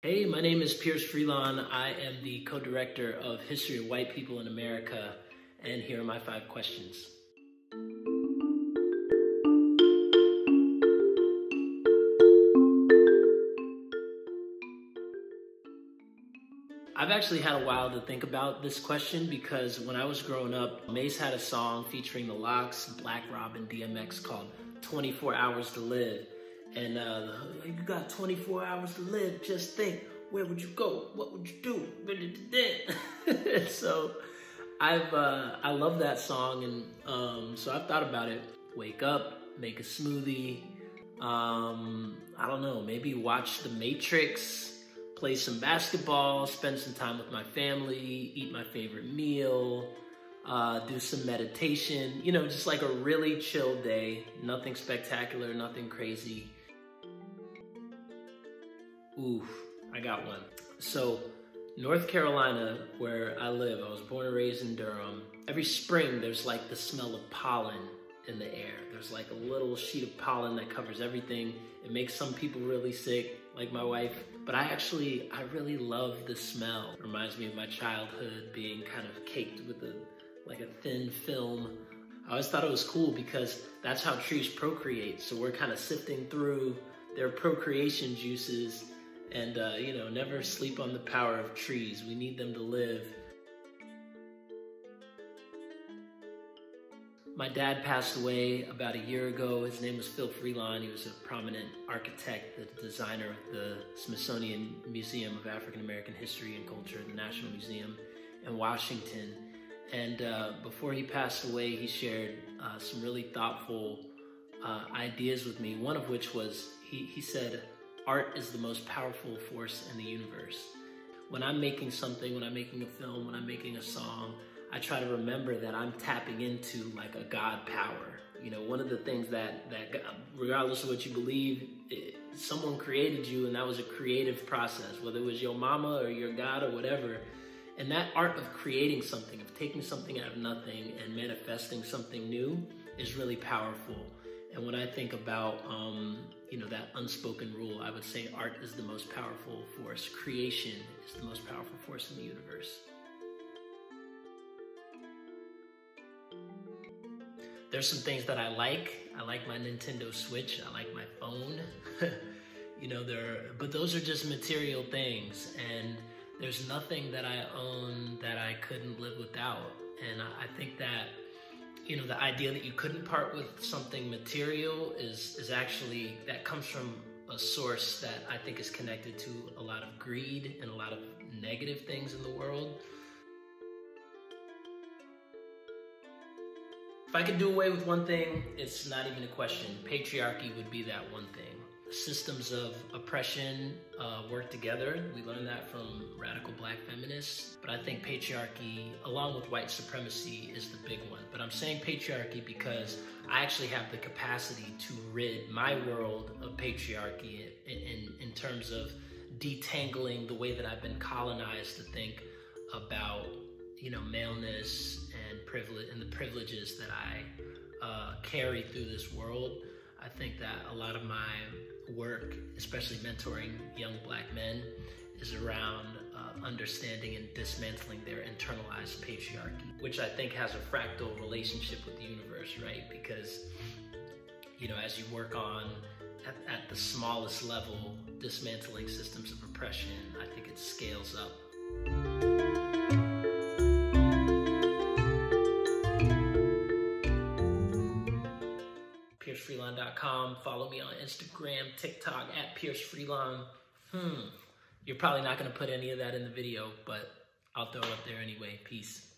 Hey, my name is Freelon. I am the co-director of History of White People in America, and here are my 5 questions. I've actually had a while to think about this question because when I was growing up, Mace had a song featuring the Lox, Black Robin, DMX called 24 Hours to Live. And you got 24 hours to live, just think, where would you go? What would you do? So I love that song, and so I've thought about it. Wake up, make a smoothie, I don't know, maybe watch The Matrix, play some basketball, spend some time with my family, eat my favorite meal, do some meditation, you know, just like a really chill day, nothing spectacular, nothing crazy. Oof, I got one. So North Carolina, where I live, I was born and raised in Durham. Every spring, there's like the smell of pollen in the air. There's like a little sheet of pollen that covers everything. It makes some people really sick, like my wife. But I really love the smell. It reminds me of my childhood being kind of caked with like a thin film. I always thought it was cool because that's how trees procreate. So we're kind of sifting through their procreation juices. And, you know, never sleep on the power of trees. We need them to live. My dad passed away about a year ago. His name was Freelon. He was a prominent architect, the designer of the Smithsonian Museum of African American History and Culture, the National Museum in Washington. And before he passed away, he shared some really thoughtful ideas with me, one of which was, he said, art is the most powerful force in the universe. When I'm making something, when I'm making a film, when I'm making a song, I try to remember that I'm tapping into like a God power. You know, one of the things that regardless of what you believe, someone created you, and that was a creative process, whether it was your mama or your God or whatever. And that art of creating something, of taking something out of nothing and manifesting something new is really powerful. And when I think about, you know, that unspoken rule, I would say art is the most powerful force. Creation is the most powerful force in the universe. There's some things that I like. I like my Nintendo Switch. I like my phone. You know, but those are just material things. And there's nothing that I own that I couldn't live without. And I think that, you know, the idea that you couldn't part with something material is actually, that comes from a source that I think is connected to a lot of greed and a lot of negative things in the world. If I could do away with one thing, it's not even a question. Patriarchy would be that one thing. Systems of oppression work together. We learned that from radical Black feminists. But I think patriarchy, along with white supremacy, is the big one. But I'm saying patriarchy because I actually have the capacity to rid my world of patriarchy in terms of detangling the way that I've been colonized to think about, you know, maleness and privilege and the privileges that I carry through this world. I think that a lot of my work, especially mentoring young Black men, is around understanding and dismantling their internalized patriarchy, which I think has a fractal relationship with the universe, right? Because, you know, as you work on, at the smallest level, dismantling systems of oppression, I think it scales up. Freelon.com. Follow me on Instagram, TikTok at PierceFreelon. You're probably not going to put any of that in the video, but I'll throw it up there anyway. Peace.